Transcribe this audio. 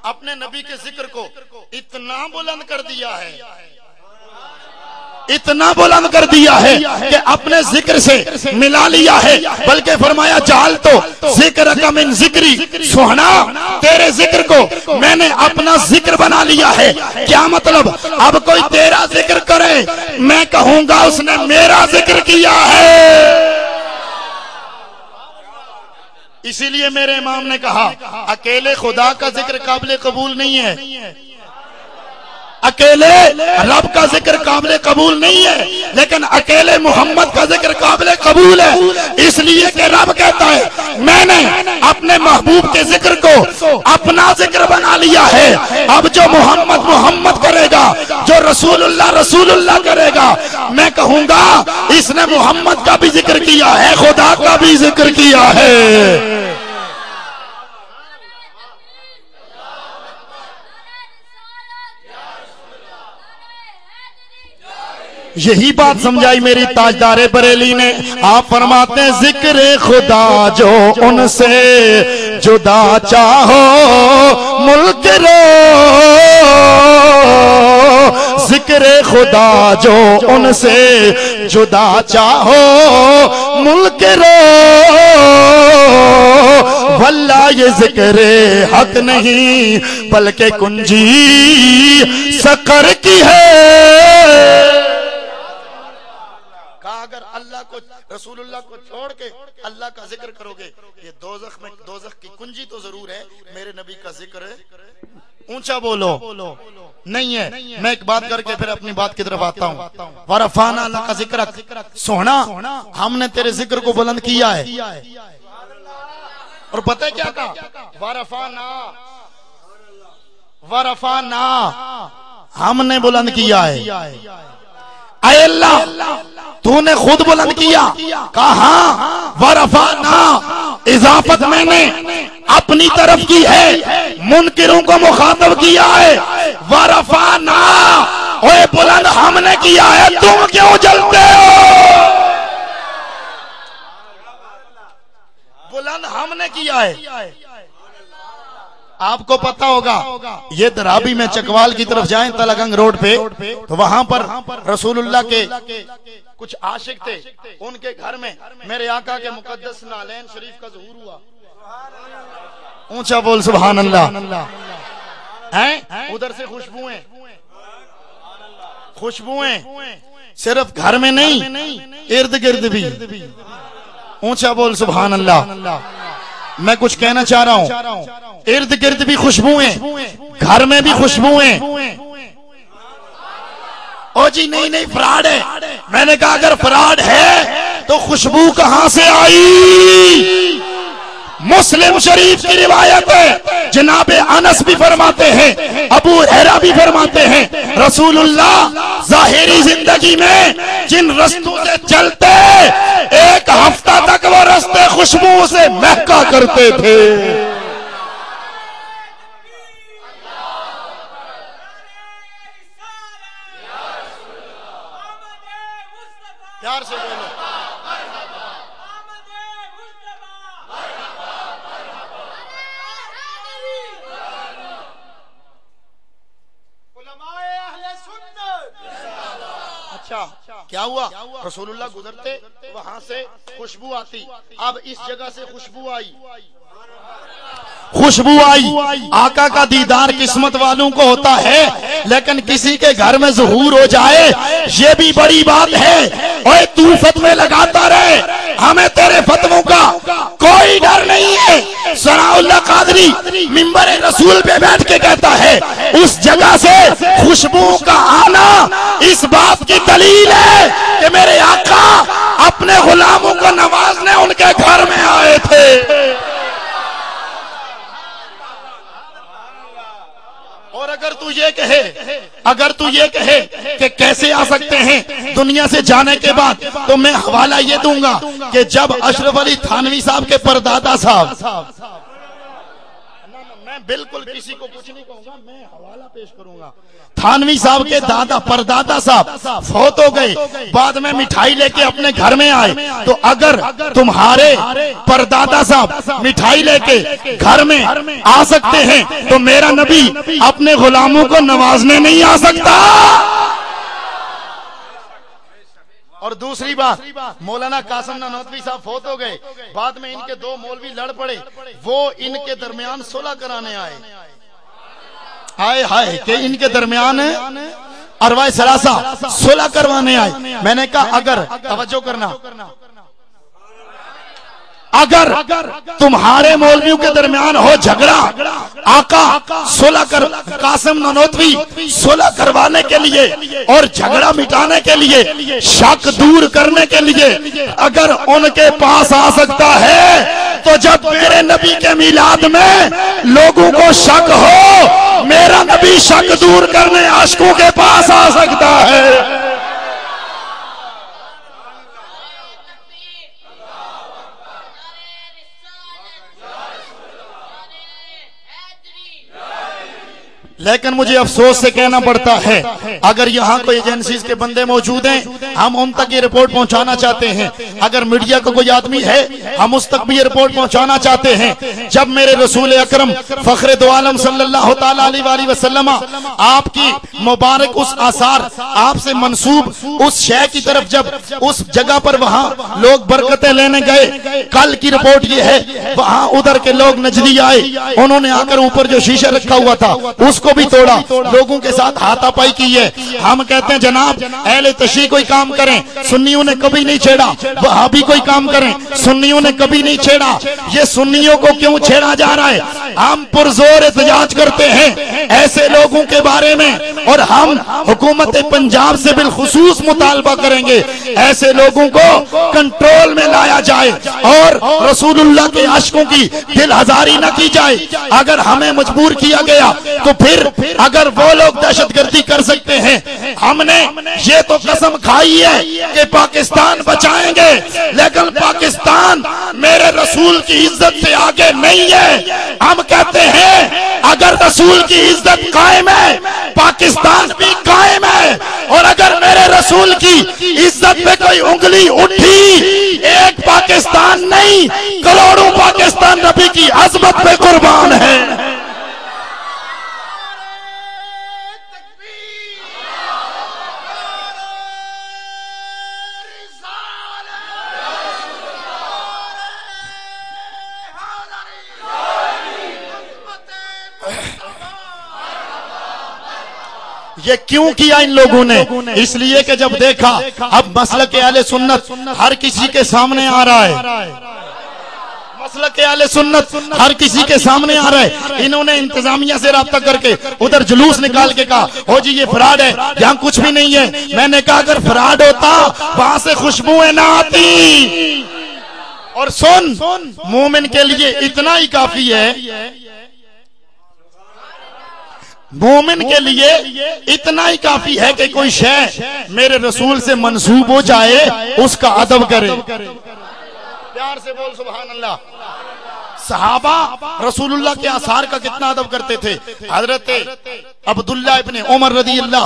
اپنے نبی کے ذکر کو اتنا بلند کر دیا ہے، اتنا بلند کر دیا ہے کہ اپنے ذکر سے ملا لیا ہے، بلکہ فرمایا جعل تو ذکر کا من ذکری، سہنا تیرے ذکر کو میں نے اپنا ذکر بنا لیا ہے۔ کیا مطلب؟ اب کوئی تیرا ذکر کرے میں کہوں گا اس نے میرا ذکر کیا ہے۔ اسی لیے میرے امام نے کہا اکیلے خدا کا ذکر قابل قبول نہیں ہے، اکیلے رب کا ذکر قابل قبول نہیں ہے، لیکن اکیلے محمد کا ذکر قابل قبول ہے، اس لیے کہ رب کہتا ہے میں نے اپنے محبوب کے ذکر کو اپنا ذکر بنا لیا ہے۔ اب جو محمد محمد کرے گا، جو رسول اللہ کرے گا، میں کہوں گا اس نے محمد کا بھی ذکر کیا ہے، خدا کا بھی ذکر کیا ہے۔ یہی بات سمجھائی میری تاجدار بریلی نے۔ آپ فرماتے ہیں ذکر خدا جو ان سے جدا چاہو ملک رو، ذکر خدا جو ان سے جدا چاہو ملک رو، واللہ یہ ذکر حق نہیں بلکہ کنجی سقر کی ہے۔ اگر اللہ کو رسول اللہ کو چھوڑ کے اللہ کا ذکر کرو گے، یہ دوزخ کی کنجی تو ضرور ہے، میرے نبی کا ذکر اونچا بولو نہیں ہے۔ میں ایک بات کر کے پھر اپنی بات کی طرف آتا ہوں۔ ورفعنا لک ذکرک، سونا ہم نے تیرے ذکر کو بلند کیا ہے۔ اور پتہ ہے کیا کہا؟ ورفعنا ہم نے بلند کیا ہے۔ اے اللہ تو نے خود بلند کیا، کہا ورفعنا، اضافت میں نے اپنی طرف کی ہے، منکروں کو مخاطب کیا ہے۔ ورفعنا اوے بلند ہم نے کیا ہے، تم کیوں جلتے ہو؟ بلند ہم نے کیا ہے۔ آپ کو پتا ہوگا یہ درابی میں چکوال کی طرف جائیں تلگنگ روڈ پہ تو وہاں پر رسول اللہ کے کچھ عاشق تھے، ان کے گھر میں میرے آقا کے مقدس نالین شریف کا ظہور ہوا۔ اونچا بول سبحان اللہ۔ ادھر سے خوشبوئیں صرف گھر میں نہیں، ارد گرد بھی۔ اونچا بول سبحان اللہ۔ میں کچھ کہنا چاہ رہا ہوں، ارد گرد بھی خوشبوئیں، گھر میں بھی خوشبوئیں۔ او جی نہیں فراڈ ہے۔ میں نے کہا اگر فراڈ ہے تو خوشبو کہاں سے آئی؟ مسلم شریف کی روایت ہے، جناب انس بھی فرماتے ہیں، ابو ہریرہ بھی فرماتے ہیں، رسول اللہ ظاہری زندگی میں جن رستوں سے چلتے ایک ہفتہ تک وہ رستے خوشبو سے مہکا کرتے تھے۔ پیار سے بولو۔ اچھا کیا ہوا؟ رسول اللہ گزرتے وہاں سے خوشبو آتی، اب اس جگہ سے خوشبو آئی، آقا کا دیدار قسمت والوں کو ہوتا ہے، لیکن کسی کے گھر میں ظہور ہو جائے یہ بھی بڑی بات ہے۔ اوے تو فتوے لگاتا رہے، ہمیں تیرے فتووں کا کوئی ڈر نہیں ہے۔ ثناء اللہ قادری منبر رسول پہ بیٹھ کے کہتا ہے اس جگہ سے خوشبو کا آنا اس بات کی دلیل ہے کہ میرے آقا اپنے غلاموں کو نوازنے ان کے گھر میں آئے تھے۔ اور اگر تو یہ کہے کہ کیسے آ سکتے ہیں دنیا سے جانے کے بعد، تو میں حوالہ یہ دوں گا کہ جب اشرف علی تھانوی صاحب کے پردادا صاحب میں بالکل کسی کو کچھ نہیں کہوں گا، میں حوالہ پیش کروں گا۔ تھانوی صاحب کے دادا پردادا صاحب فوت ہو گئے، بعد میں مٹھائی لے کے اپنے گھر میں آئے، تو اگر تمہارے پردادا صاحب مٹھائی لے کے گھر میں آ سکتے ہیں تو میرا نبی اپنے غلاموں کو نوازنے نہیں آ سکتا۔ اور دوسری بات، مولانا قاسم نانوتوی صاحب فوت ہو گئے، بعد میں ان کے دو مولوی لڑ پڑے، وہ ان کے درمیان صلح کرانے آئے، ہائے ہائے کہ ان کے درمیان ارواح ثلاثہ صلح کروانے آئے۔ میں نے کہا اگر توجہ کرنا، اگر تمہارے مولویوں کے درمیان ہو جھگڑا، آقا صلح کر، قاسم نانوتوی صلح کروانے کے لیے اور جھگڑا مٹانے کے لیے، شک دور کرنے کے لیے اگر ان کے پاس آ سکتا ہے، تو جب میرے نبی کے میلاد میں لوگوں کو شک ہو، میرا نبی شک دور کرنے عاشقوں کے پاس آ سکتا ہے۔ لیکن مجھے افسوس سے کہنا پڑتا ہے، اگر یہاں کوئی ایجنسیز کے بندے موجود ہیں، ہم ان تک یہ رپورٹ پہنچانا چاہتے ہیں، اگر میڈیا کا کوئی آدمی ہے ہم اس تک بھی یہ رپورٹ پہنچانا چاہتے ہیں۔ جب میرے رسول اکرم فخر دو عالم صلی اللہ تعالیٰ علیہ وآلہ وسلم آپ کی مبارک اس آثار آپ سے منسوب اس شے کی طرف جب اس جگہ پر وہاں لوگ برکتیں لینے گئے، کل کی رپورٹ یہ ہے وہاں ادھر کے لوگ نجدی آئے، انہوں نے آ کر اوپر جو شیشہ رکھا ہوا تھا اس کو بھی توڑا، لوگوں کے ساتھ ہاتھا پائی کی ہے۔ ہم کہتے ہیں جناب اہل تشیع کوئی کام کریں، سنیوں نے کبھی نہیں چھیڑا، وہابی کوئی کام کریں، سنیوں نے کبھی نہیں چھیڑا، یہ سنیوں کو کیوں چھیڑا جا رہا ہے؟ ہم پرزور احتجاج کرتے ہیں ایسے لوگوں کے بارے میں، اور ہم حکومت پنجاب سے بالخصوص مطالبہ کریں گے ایسے لوگوں کو کنٹرول میں لایا جائے اور رسول اللہ کے عاشقوں کی دل ہزاری نہ کی جائے۔ اگر ہمیں مجبور کیا گیا تو پھر اگر وہ لوگ دہشت گردی کر سکتے ہیں، ہم نے یہ تو قسم کھائی ہے کہ پاکستان بچائیں گے، لیکن پاکستان میرے رسول کی عزت سے آگے نہیں ہے۔ ہم کہتے ہیں اگر رسول کی عزت قائم ہے پاکستان بھی قائم ہے، اور اگر میرے رسول کی عزت پہ کوئی انگلی اٹھی، ایک پاکستان نہیں کروڑوں پاکستان نبی کی عظمت پہ قربان ہے۔ یہ کیوں کیا ان لوگوں نے؟ اس لیے کہ جب دیکھا اب مسلک اہل سنت ہر کسی کے سامنے آ رہا ہے، مسلک اہل سنت ہر کسی کے سامنے آ رہا ہے، انہوں نے انتظامیہ سے رابطہ کر کے ادھر جلوس نکال کے کہا ہو جی یہ فراڈ ہے، یہاں کچھ بھی نہیں ہے۔ میں نے کہا اگر فراڈ ہوتا وہاں سے خوشبوئیں نہ آتی۔ اور سن، مومن کے لیے اتنا ہی کافی ہے، مومن کے لیے اتنا ہی کافی ہے کہ کوئی شے میرے رسول سے منسوب ہو جائے اس کا ادب کرے۔ پیار سے بول سبحان اللہ۔ صحابہ رسول اللہ کے آثار کا کتنا ادب کرتے تھے۔ حضرت عبداللہ ابن عمر رضی اللہ